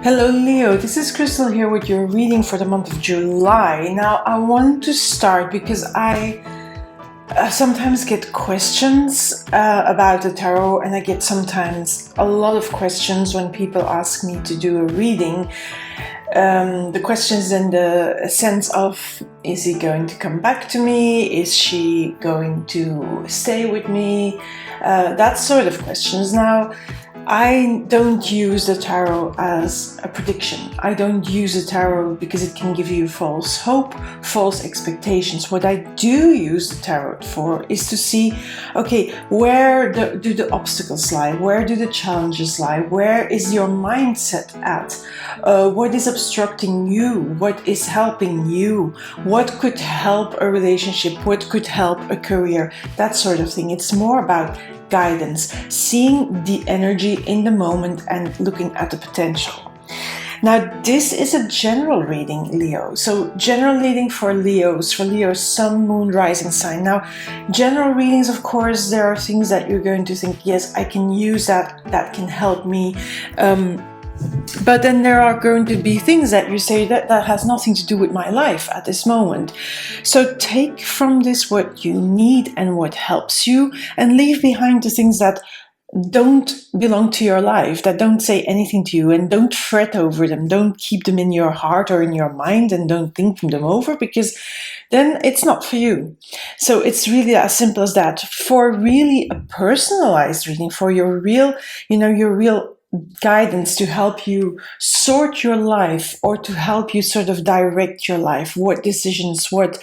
Hello Leo, this is Christel here with your reading for the month of July. Now I want to start because I sometimes get questions about the tarot, and I get sometimes a lot of questions when people ask me to do a reading. The questions in the sense of, is he going to come back to me? Is she going to stay with me? That sort of questions. Now, I don't use the tarot as a prediction. I don't use the tarot because it can give you false hope, false expectations. What I do use the tarot for is to see, okay, where do the obstacles lie? Where do the challenges lie? Where is your mindset at? What is obstructing you? What is helping you? What could help a relationship? What could help a career? That sort of thing. It's more about guidance, seeing the energy in the moment and looking at the potential. Now, this is a general reading, Leo. So general reading for Leo's sun, moon, rising sign. Now, general readings, of course, there are things that you're going to think, yes, I can use that can help me. But then there are going to be things that you say that has nothing to do with my life at this moment. So take from this what you need and what helps you, and leave behind the things that don't belong to your life, that don't say anything to you, and don't fret over them. Don't keep them in your heart or in your mind, and don't think them over, because then it's not for you. So it's really as simple as that. For really a personalized reading, for your real guidance to help you sort your life, or to help you sort of direct your life. What decisions, what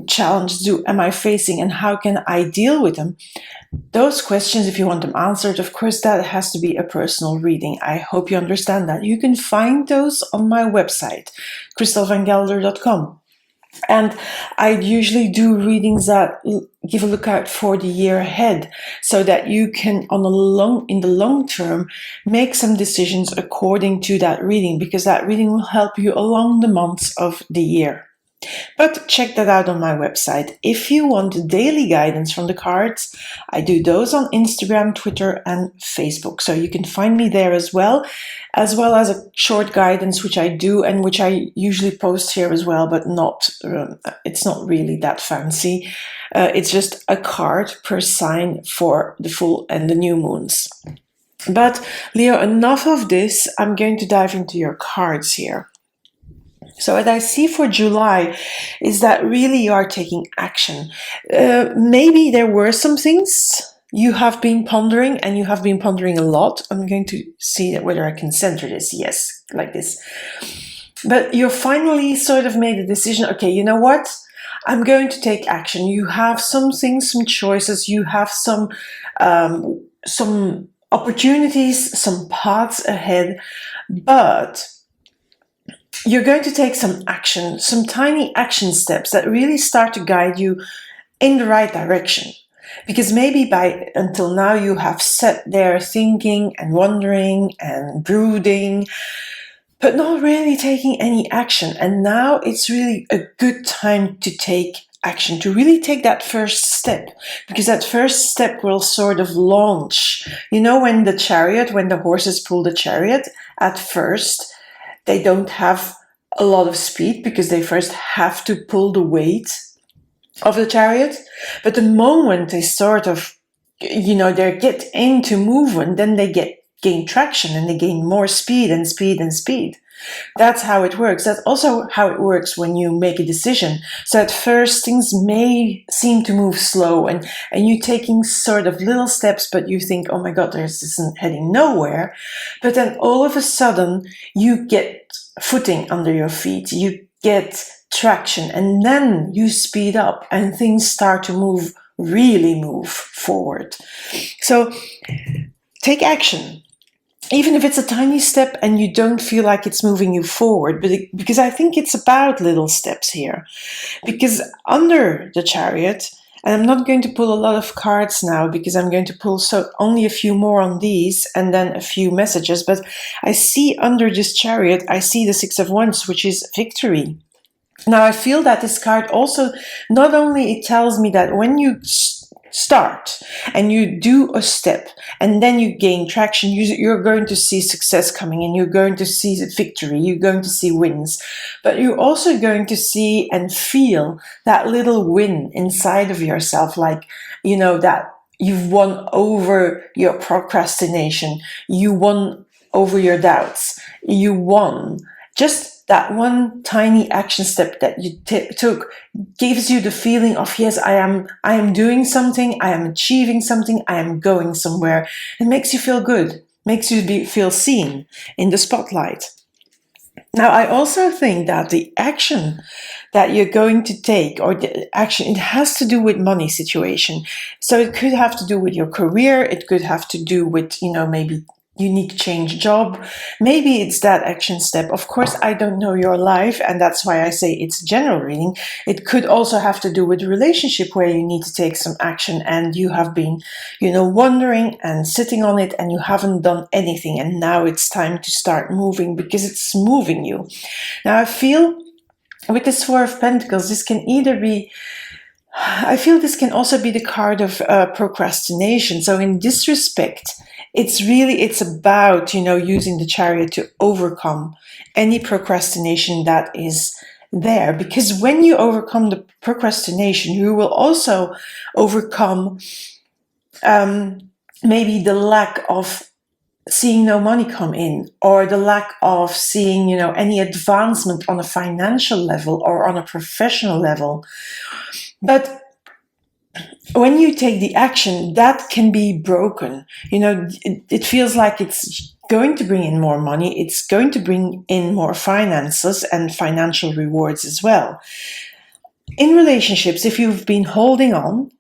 challenges am I facing, and how can I deal with them? Those questions, if you want them answered, of course, that has to be a personal reading. I hope you understand that. You can find those on my website, christelvangelder.com. And I usually do readings that give a look out for the year ahead, so that you can, in the long term, make some decisions according to that reading, because that reading will help you along the months of the year. But check that out on my website. If you want daily guidance from the cards, I do those on Instagram, Twitter, and Facebook. So you can find me there as well as a short guidance, which I do and which I usually post here as well, but it's not really that fancy. It's just a card per sign for the full and the new moons. But Leo, enough of this. I'm going to dive into your cards here. So what I see for July is that really you are taking action. Maybe there were some things you have been pondering, and you have been pondering a lot. I'm going to see whether I can center this. Yes, like this. But you finally sort of made a decision. Okay, you know what? I'm going to take action. You have some things, some choices. You have some opportunities, some paths ahead. But you're going to take some action, some tiny action steps that really start to guide you in the right direction. Because maybe until now you have sat there thinking and wondering and brooding, but not really taking any action. And now it's really a good time to take action, to really take that first step, because that first step will sort of launch. You know, when the horses pull the chariot, at first, they don't have a lot of speed because they first have to pull the weight of the chariot. But the moment they sort of, they get into movement, then they gain traction, and they gain more speed and speed and speed. That's how it works. That's also how it works when you make a decision. So at first things may seem to move slow, and you're taking sort of little steps, but you think, oh my God, this isn't heading nowhere. But then all of a sudden you get footing under your feet, you get traction, and then you speed up and things start to really move forward. So take action. Even if it's a tiny step and you don't feel like it's moving you forward, because I think it's about little steps here. Because under the chariot, and I'm not going to pull a lot of cards now because I'm going to pull only a few more on these and then a few messages, but I see under this chariot, I see the Six of Wands, which is victory. Now I feel that this card also, not only it tells me that when you start and you do a step and then you gain traction, you're going to see success coming in, you're going to see victory, you're going to see wins, but you're also going to see and feel that little win inside of yourself, like, that you've won over your procrastination, you won over your doubts, you won. Just that one tiny action step that you took gives you the feeling of, yes, I am doing something, I am achieving something, I am going somewhere. It makes you feel good, makes you feel seen in the spotlight. Now, I also think that the action that you're going to take, or the action, it has to do with money situation. So it could have to do with your career. It could have to do with, maybe you need to change job. Maybe it's that action step. Of course, I don't know your life, and that's why I say it's general reading. It could also have to do with a relationship where you need to take some action and you have been, wondering and sitting on it and you haven't done anything, and now it's time to start moving because it's moving you. Now, I feel with this Four of Pentacles, this can either be, I feel this can also be the card of procrastination. So in this respect, it's about, using the Chariot to overcome any procrastination that is there. Because when you overcome the procrastination, you will also overcome maybe the lack of seeing no money come in, or the lack of seeing, any advancement on a financial level or on a professional level. But when you take the action, that can be broken. It feels like it's going to bring in more money. It's going to bring in more finances and financial rewards as well. In relationships, if you've been holding on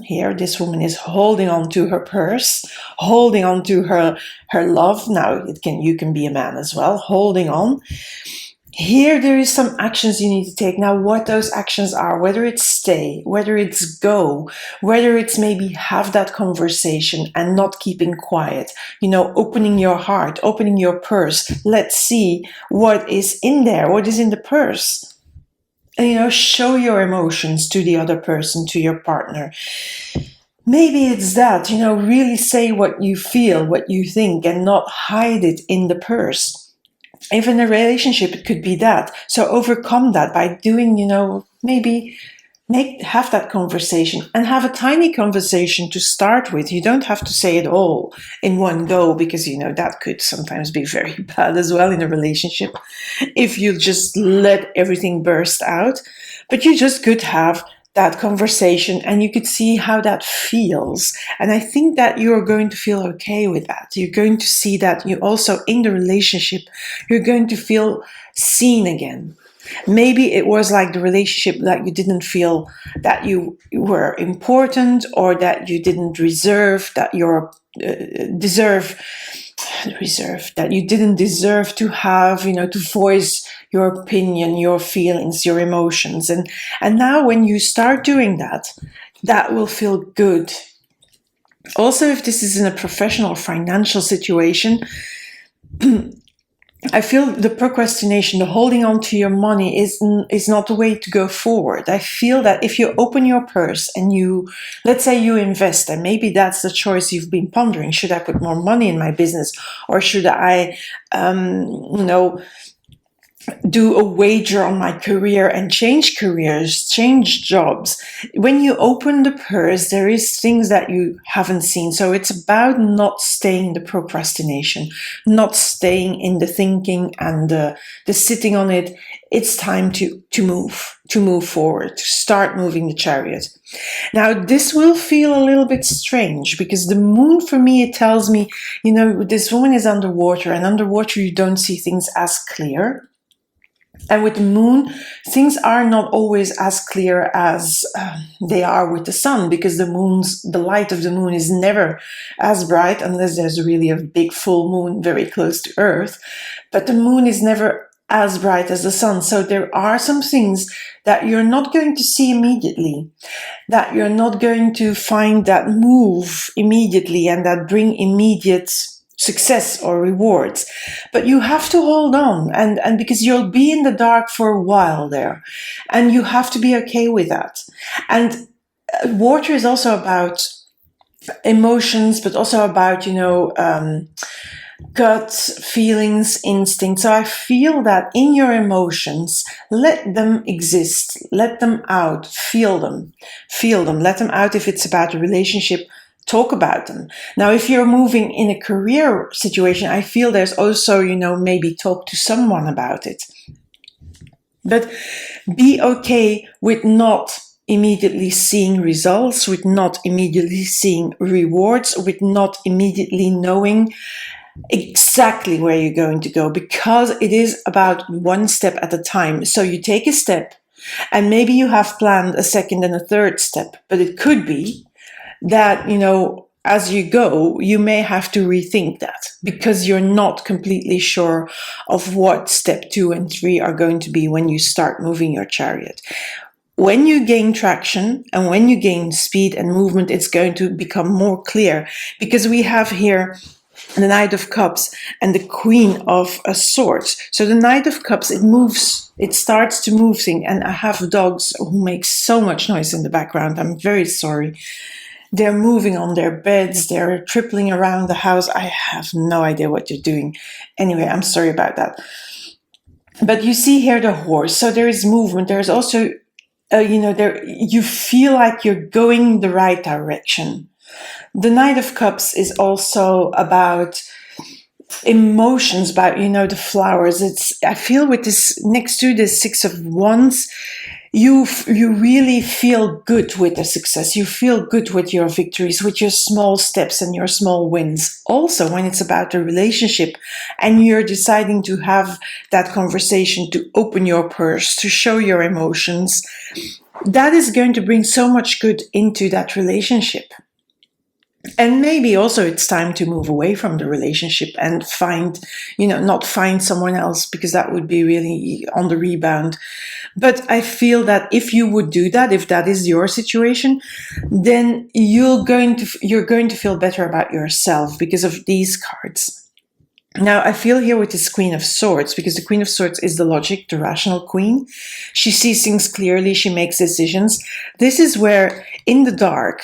here, this woman is holding on to her purse, holding on to her love. Now you can be a man as well, holding on. Here there is some actions you need to take. Now, what those actions are, whether it's stay, whether it's go, whether it's maybe have that conversation and not keeping quiet, opening your heart, opening your purse. Let's see what is in there, what is in the purse. And, show your emotions to the other person, to your partner. Maybe it's that, really say what you feel, what you think, and not hide it in the purse. If in a relationship, it could be that. So overcome that by doing, maybe have that conversation and have a tiny conversation to start with. You don't have to say it all in one go, because, that could sometimes be very bad as well in a relationship if you just let everything burst out. But you just could have that conversation and you could see how that feels. And I think that you're going to feel okay with that. You're going to see that you also, in the relationship, you're going to feel seen again. Maybe it was like the relationship that you didn't feel that you were important, or that you didn't deserve, that that you didn't deserve to have, to voice your opinion, your feelings, your emotions. And now when you start doing that, that will feel good. Also, if this is in a professional or financial situation, I feel the procrastination, the holding on to your money is not the way to go forward. I feel that if you open your purse and let's say you invest, and maybe that's the choice you've been pondering. Should I put more money in my business, or should I, do a wager on my career and change careers, change jobs? When you open the purse, there is things that you haven't seen. So it's about not staying in the procrastination, not staying in the thinking and the sitting on it. It's time to move forward, to start moving the Chariot. Now, this will feel a little bit strange, because the moon, for me, it tells me, this woman is underwater, and underwater you don't see things as clear. And with the moon, things are not always as clear as they are with the sun, because the light of the moon is never as bright unless there's really a big full moon very close to Earth. But the moon is never as bright as the sun. So there are some things that you're not going to see immediately, that you're not going to find that move immediately and that bring immediate success or rewards. But you have to hold on, and because you'll be in the dark for a while there, and you have to be okay with that. And water is also about emotions, but also about, gut feelings, instinct. So I feel that in your emotions, let them exist, let them out, feel them, let them out. If it's about a relationship, talk about them. Now, if you're moving in a career situation, I feel there's also, maybe talk to someone about it. But be okay with not immediately seeing results, with not immediately seeing rewards, with not immediately knowing exactly where you're going to go, because it is about one step at a time. So you take a step and maybe you have planned a second and a third step, but it could be that, as you go, you may have to rethink that because you're not completely sure of what step 2 and 3 are going to be when you start moving your chariot. When you gain traction and when you gain speed and movement, it's going to become more clear, because we have here the Knight of Cups and the Queen of Swords. So the Knight of Cups, it starts to move things. And I have dogs who make so much noise in the background. I'm very sorry. They're moving on their beds. They're tripling around the house. I have no idea what they're doing. Anyway, I'm sorry about that. But you see here the horse. So there is movement. There's also, you feel like you're going the right direction. The Knight of Cups is also about emotions, about, the flowers. I feel with this, next to the Six of Wands, you really feel good with the success. You feel good with your victories, with your small steps and your small wins. Also, when it's about a relationship and you're deciding to have that conversation, to open your purse, to show your emotions, that is going to bring so much good into that relationship. And maybe also it's time to move away from the relationship and not find someone else, because that would be really on the rebound. But I feel that if you would do that, if that is your situation, then you're going to feel better about yourself because of these cards. Now, I feel here with this Queen of Swords, because the Queen of Swords is the logic, the rational queen. She sees things clearly. She makes decisions. This is where, in the dark,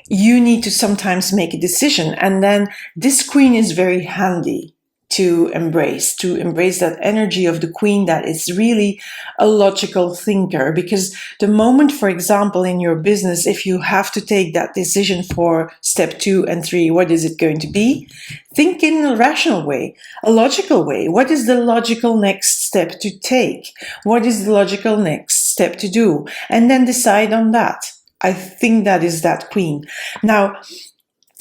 you need to sometimes make a decision. And then this queen is very handy to embrace that energy of the queen that is really a logical thinker. Because the moment, for example, in your business, if you have to take that decision for step 2 and 3, what is it going to be? Think in a rational way, a logical way. What is the logical next step to take? What is the logical next step to do? And then decide on that. I think that is that queen. Now,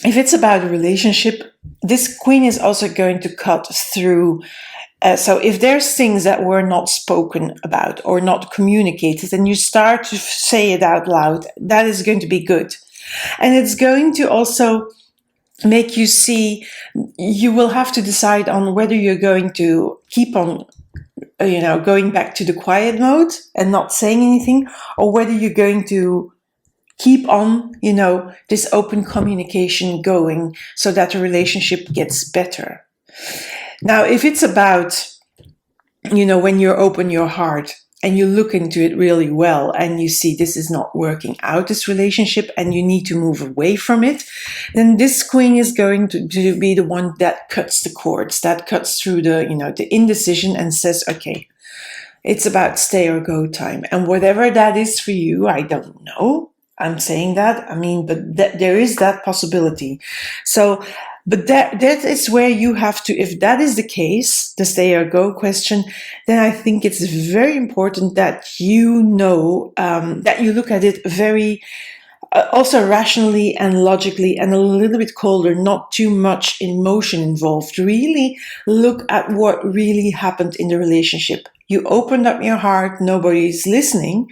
if it's about a relationship, this queen is also going to cut through. So if there's things that were not spoken about or not communicated, and you start to say it out loud, that is going to be good. And it's going to also make you see, you will have to decide on whether you're going to keep on going back to the quiet mode and not saying anything, or whether you're going to keep on, this open communication going so that the relationship gets better. Now, if it's about, when you open your heart and you look into it really well and you see this is not working out, this relationship, and you need to move away from it, then this queen is going to be the one that cuts the cords, that cuts through the indecision and says, okay, it's about stay or go time. And whatever that is for you, I don't know. I'm saying that, but there is that possibility. So, but that is where you have to, if that is the case, the stay or go question, then I think it's very important that that you look at it very, also rationally and logically, and a little bit colder, not too much emotion involved. Really look at what really happened in the relationship. You opened up your heart, nobody's listening,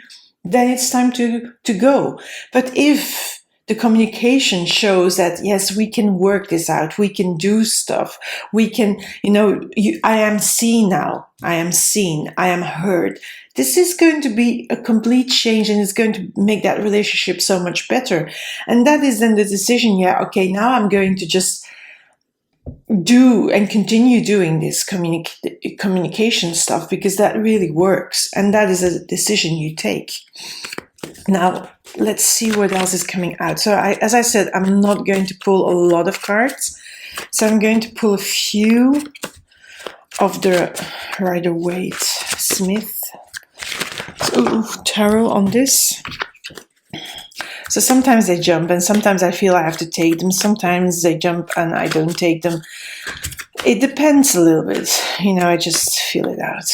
then it's time to go. But if the communication shows that, yes, we can work this out, we can do stuff, we can, I am seen now, I am seen, I am heard. This is going to be a complete change, and it's going to make that relationship so much better. And that is then the decision, okay, now I'm going to just do and continue doing this communication stuff, because that really works, and that is a decision you take. Now, let's see what else is coming out. So, as I said, I'm not going to pull a lot of cards. So I'm going to pull a few of the Rider-Waite-Smith tarot on this. So sometimes they jump, and sometimes I feel I have to take them. Sometimes they jump and I don't take them. It depends a little bit. I just feel it out.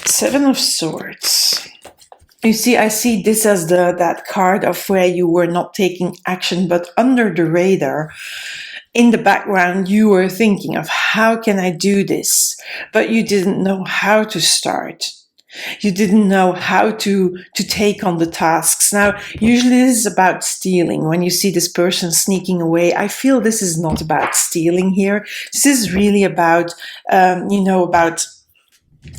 Seven of Swords. You see, I see this as that card of where you were not taking action, but under the radar, in the background, you were thinking of how can I do this, but you didn't know how to start. You didn't know how to take on the tasks. Now, usually this is about stealing. When you see this person sneaking away, I feel this is not about stealing here. This is really about, about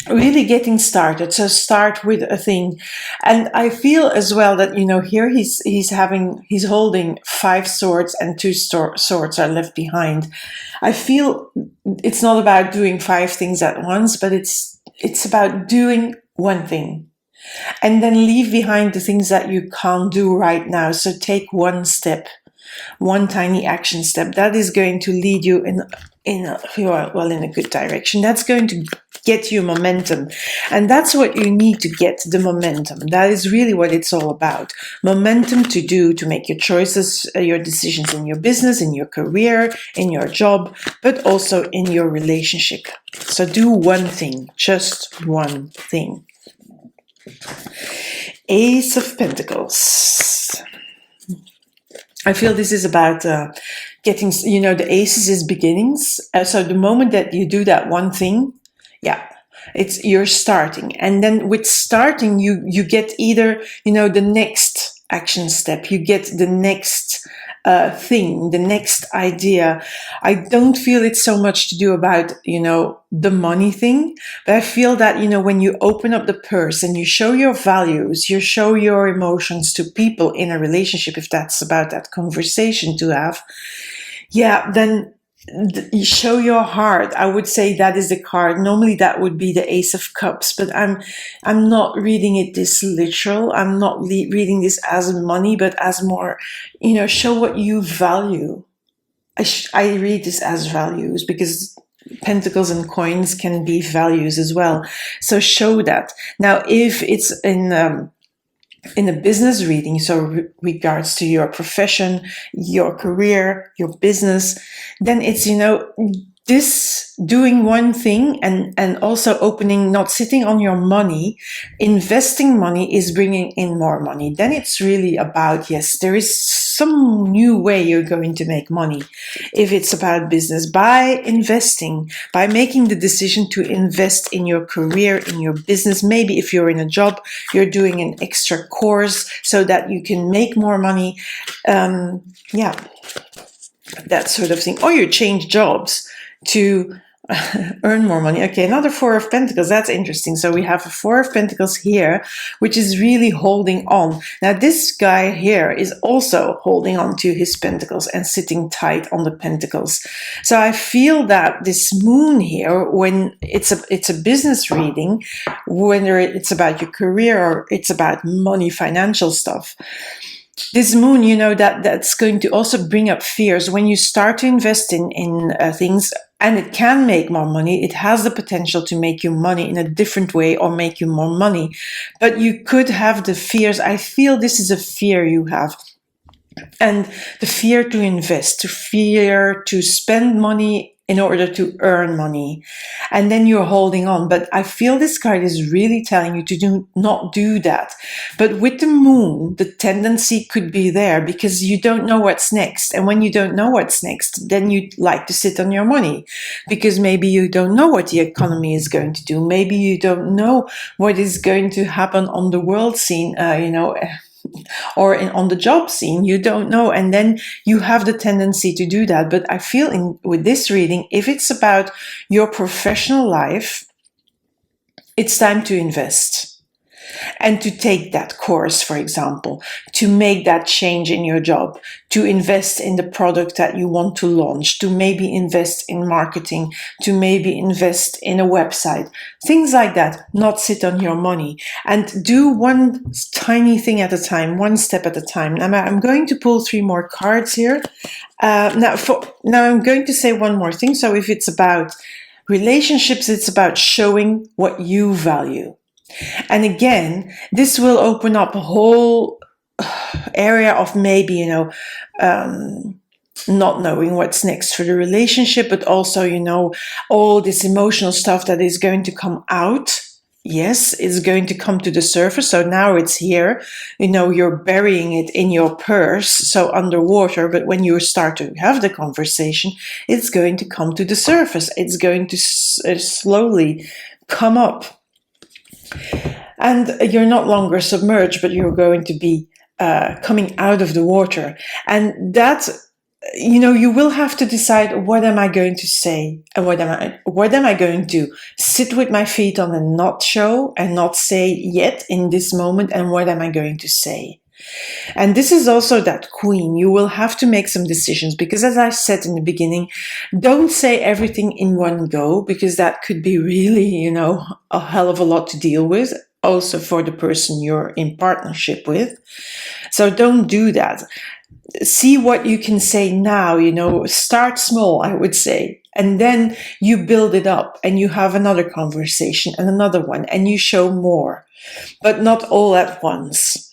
really getting started. So start with a thing. And I feel as well that, here he's holding 5 swords and 2 swords are left behind. I feel it's not about doing 5 things at once, but it's about doing one thing and then leave behind the things that you can't do right now. So take one step, one tiny action step that is going to lead you in a good direction. That's going to get you momentum, and that's what you need to get the momentum. That is really what it's all about. Momentum to make your choices, your decisions in your business, in your career, in your job, but also in your relationship. So do one thing, just one thing. Ace of Pentacles. I feel this is about getting, the aces is beginnings. So the moment that you do that one thing, you're starting. And then with starting, you get either, the next action step, you get the next thing, the next idea. I don't feel it's so much to do about, the money thing, but I feel that, when you open up the purse and you show your values, you show your emotions to people in a relationship, if that's about that conversation to have, then you show your heart. I would say that is the card. Normally that would be the Ace of Cups, but I'm not reading it this literal. I'm not reading this as money, but as more, show what you value. I read this as values because pentacles and coins can be values as well. So show that. Now, if it's in a business reading, so regards to your profession, your career, your business, then it's, this doing one thing and also opening, not sitting on your money, investing money is bringing in more money. Then it's really about, yes, there is some new way you're going to make money. If it's about business, by investing, by making the decision to invest in your career, in your business. Maybe if you're in a job, you're doing an extra course so that you can make more money. That sort of thing. Or you change jobs to earn more money. Okay, another 4 of Pentacles. That's interesting. So we have a 4 of Pentacles here, which is really holding on. Now, this guy here is also holding on to his Pentacles and sitting tight on the Pentacles. So I feel that this moon here, when it's a business reading, whether it's about your career or it's about money, financial stuff, this moon, that's going to also bring up fears. When you start to invest in things, and it can make more money, it has the potential to make you money in a different way or make you more money. But you could have the fears. I feel this is a fear you have. And the fear to invest, the fear to spend money in order to earn money. And then you're holding on. But I feel this card is really telling you to not do that. But with the moon, the tendency could be there because you don't know what's next. And when you don't know what's next, then you like to sit on your money because maybe you don't know what the economy is going to do. Maybe you don't know what is going to happen on the world scene, or on the job scene, you don't know, and then you have the tendency to do that. But I feel with this reading, if it's about your professional life, it's time to invest. and to take that course, for example, to make that change in your job, to invest in the product that you want to launch, to maybe invest in marketing, to maybe invest in a website, things like that. Not sit on your money and do one tiny thing at a time, one step at a time. Now I'm going to pull 3 more cards here. Now I'm going to say one more thing. So if it's about relationships, it's about showing what you value. And again, this will open up a whole area of maybe, not knowing what's next for the relationship, but also, all this emotional stuff that is going to come out. Yes, it's going to come to the surface. So now it's here, you're burying it in your purse, so underwater. But when you start to have the conversation, it's going to come to the surface. It's going to slowly come up. And you're not longer submerged, but you're going to be coming out of the water. And that, you will have to decide, what am I going to say? And what am I going to sit with my feet on and not show and not say yet in this moment? And what am I going to say? And this is also that queen. You will have to make some decisions, because as I said in the beginning, don't say everything in one go, because that could be really, a hell of a lot to deal with, also for the person you're in partnership with. So don't do that. See what you can say now, start small, I would say. And then you build it up and you have another conversation and another one, and you show more, but not all at once.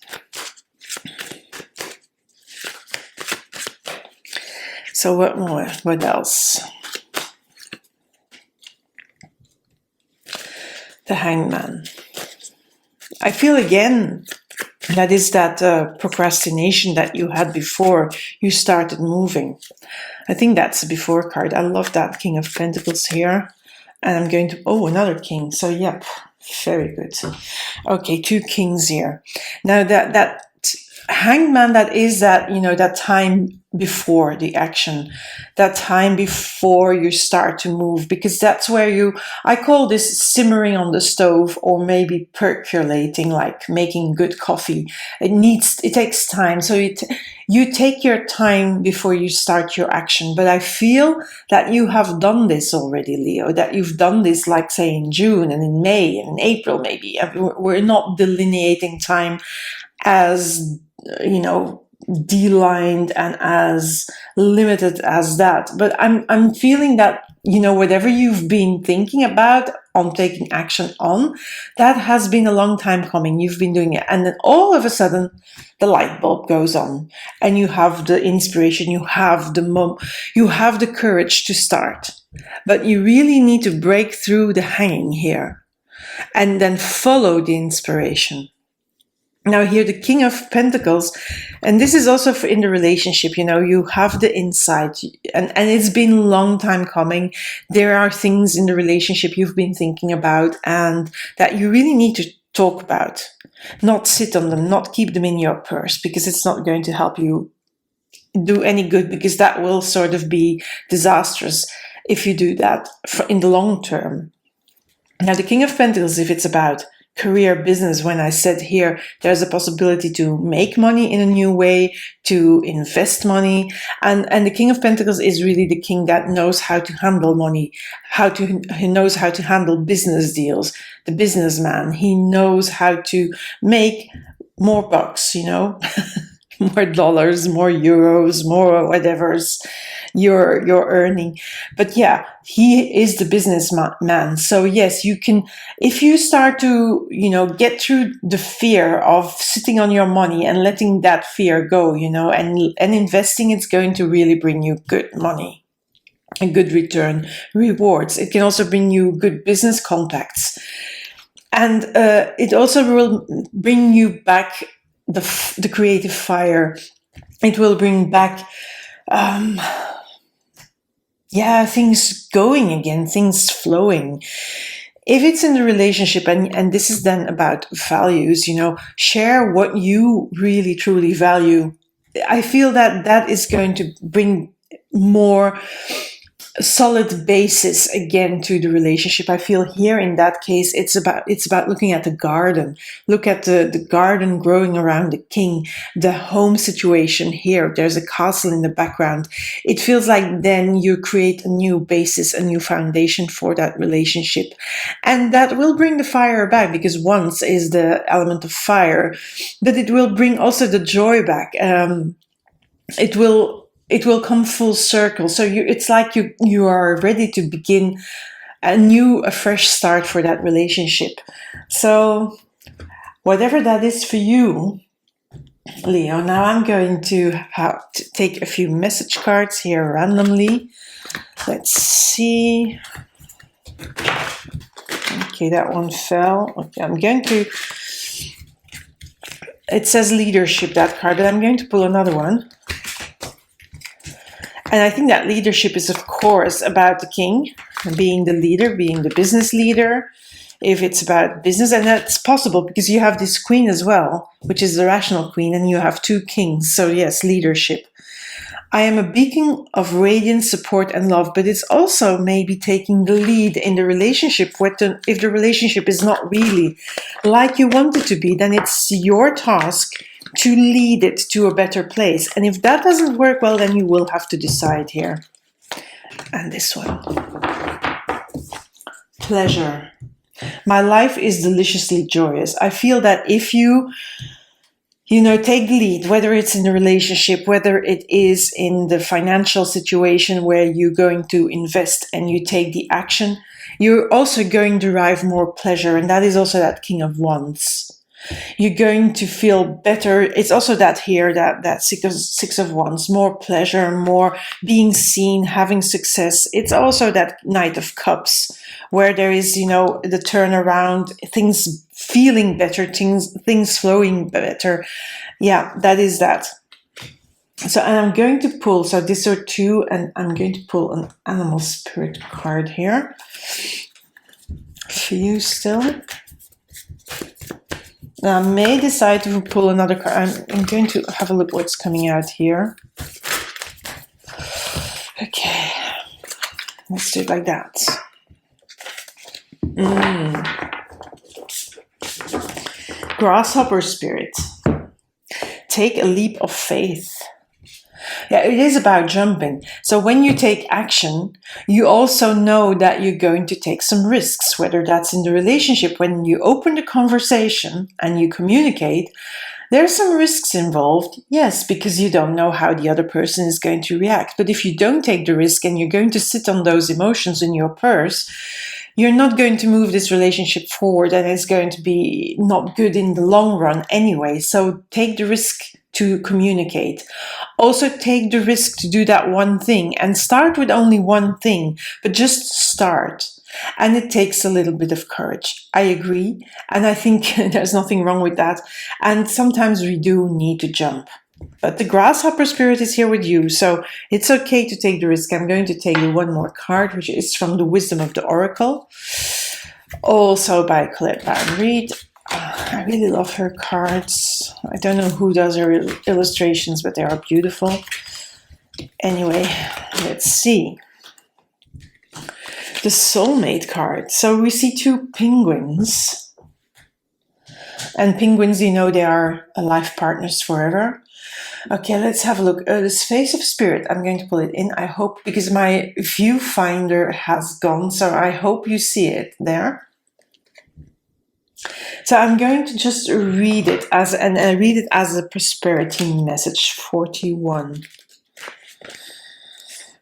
So what more? What else? The Hangman. I feel again that is that procrastination that you had before you started moving. I think that's the before card. I love that King of Pentacles here. And I'm going to, another king. So yep, very good. Okay, 2 kings here. Now that Hangman, that is that, that time before the action, that time before you start to move, because that's where I call this simmering on the stove, or maybe percolating, like making good coffee. It takes time. So you take your time before you start your action. But I feel that you have done this already, Leo, that you've done this, like say in June and in May and in April, maybe. We're not delineating time as, de-lined and as limited as that. But I'm feeling that, whatever you've been thinking about on taking action on, that has been a long time coming. You've been doing it. And then all of a sudden, the light bulb goes on and you have the inspiration, you have the courage to start. But you really need to break through the hanging here and then follow the inspiration. Now here, the King of Pentacles, and this is also in the relationship, you have the insight, and it's been a long time coming. There are things in the relationship you've been thinking about and that you really need to talk about. Not sit on them, not keep them in your purse, because it's not going to help you do any good, because that will sort of be disastrous if you do that in the long term. Now the King of Pentacles, if it's about career, business, when I said here, there's a possibility to make money in a new way, to invest money. And the King of Pentacles is really the king that knows how to handle money, he knows how to handle business deals, the businessman. He knows how to make more bucks, more dollars, more euros, more whatever's you're earning. But yeah, he is the businessman. So yes, you can, if you start to, get through the fear of sitting on your money and letting that fear go, and investing, it's going to really bring you good money, a good return, rewards. It can also bring you good business contacts. And it also will bring you back the creative fire. It will bring back things going again, things flowing. If it's in the relationship, and this is then about values, share what you really truly value. I feel that is going to bring more solid basis again to the relationship. I feel here in that case it's about looking at the garden. Look at the garden growing around the king, the home situation here. There's a castle in the background. It feels like then you create a new basis, a new foundation for that relationship. And that will bring the fire back, because once is the element of fire, but it will bring also the joy back. It will come full circle. So it's like you are ready to begin a fresh start for that relationship. So whatever that is for you, Leo, now I'm going to have to take a few message cards here randomly. Let's see. Okay, that one fell. Okay, I'm going to... It says leadership, that card, but I'm going to pull another one. And I think that leadership is, of course, about the king, being the leader, being the business leader. If it's about business, and that's possible because you have this queen as well, which is the rational queen, and you have two kings. So yes, leadership. I am a beacon of radiant support and love, but it's also maybe taking the lead in the relationship. If the relationship is not really like you want it to be, then it's your task to lead it to a better place. And if that doesn't work well, then you will have to decide here. And this one. Pleasure. My life is deliciously joyous. I feel that if you take the lead, whether it's in the relationship, whether it is in the financial situation where you're going to invest and you take the action, you're also going to derive more pleasure. And that is also that King of Wands. You're going to feel better. It's also that here, that six of Wands, more pleasure, more being seen, having success. It's also that Knight of Cups, where there is, the turnaround, things feeling better, things flowing better. Yeah, that is that. So, and I'm going to pull, so these are two, and I'm going to pull an animal spirit card here for you still. Now, I may decide to pull another card. I'm going to have a look what's coming out here. Okay, let's do it like that. Grasshopper spirit. Take a leap of faith. Yeah, it is about jumping. So when you take action, you also know that you're going to take some risks, whether that's in the relationship. When you open the conversation and you communicate, there's some risks involved, yes, because you don't know how the other person is going to react. But if you don't take the risk and you're going to sit on those emotions in your purse, you're not going to move this relationship forward, and it's going to be not good in the long run anyway. So take the risk to communicate. Also take the risk to do that one thing, and start with only one thing, but just start. And it takes a little bit of courage. I agree. And I think there's nothing wrong with that. And sometimes we do need to jump. But the grasshopper spirit is here with you, so it's okay to take the risk. I'm going to take you one more card, which is from the Wisdom of the Oracle, also by Colette Baron Reid. I really love her cards. I don't know who does her illustrations, but they are beautiful. Anyway, let's see. The soulmate card. So we see two penguins. And penguins, they are life partners forever. Okay, let's have a look. This Face of Spirit, I'm going to pull it in. I hope, because my viewfinder has gone, so I hope you see it there. So I'm going to just read it as a prosperity message 41.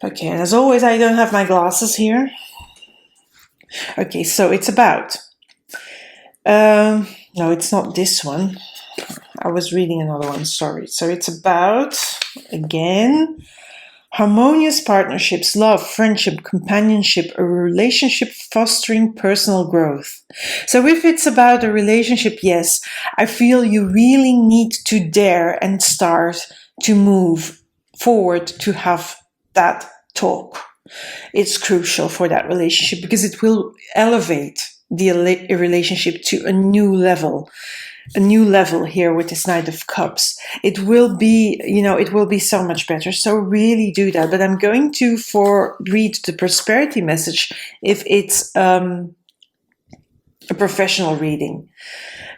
Okay, and as always, I don't have my glasses here. Okay, so it's about... no, it's not this one. I was reading another one, sorry. So it's about, again, harmonious partnerships, love, friendship, companionship, a relationship fostering personal growth. So if it's about a relationship, yes, I feel you really need to dare and start to move forward to have that talk. It's crucial for that relationship because it will elevate the relationship to a new level. a new level here with this Knight of Cups. It will be, it will be so much better. So really do that. But I'm going to read the prosperity message if it's a professional reading.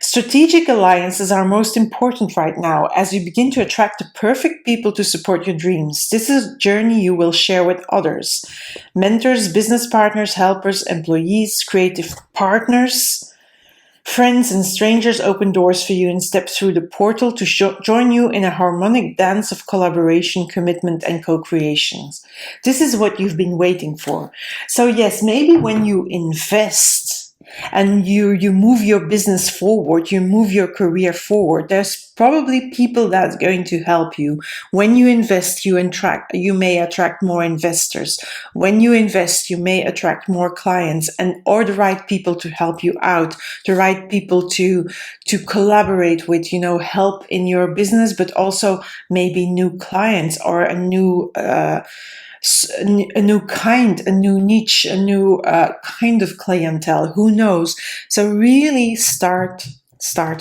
Strategic alliances are most important right now as you begin to attract the perfect people to support your dreams. This is a journey you will share with others. Mentors, business partners, helpers, employees, creative partners, friends and strangers open doors for you and step through the portal to join you in a harmonic dance of collaboration, commitment, and co-creations. This is what you've been waiting for. So yes, maybe when you invest and you move your business forward, you move your career forward, there's probably people that's going to help you. When you invest, you may attract more investors. When you invest, you may attract more clients or the right people to help you out, the right people to collaborate with, help in your business, but also maybe new clients or a new niche, a new kind of clientele. Who knows? So really start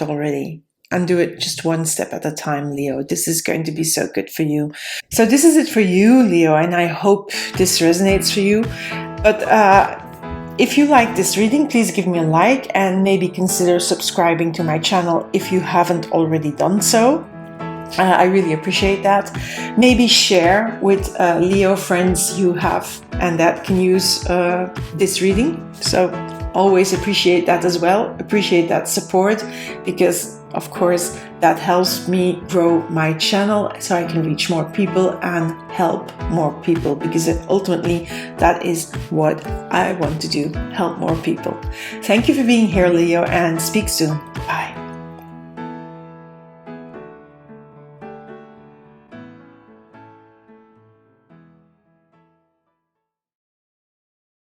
already and do it just one step at a time, Leo. This is going to be so good for you. So this is it for you, Leo, and I hope this resonates for you. But if you like this reading, please give me a like and maybe consider subscribing to my channel if you haven't already done so. I really appreciate that. Maybe share with Leo friends you have and that can use this reading. So always appreciate that as well. Appreciate that support because, of course, that helps me grow my channel so I can reach more people and help more people, because ultimately that is what I want to do, help more people. Thank you for being here, Leo, and speak soon.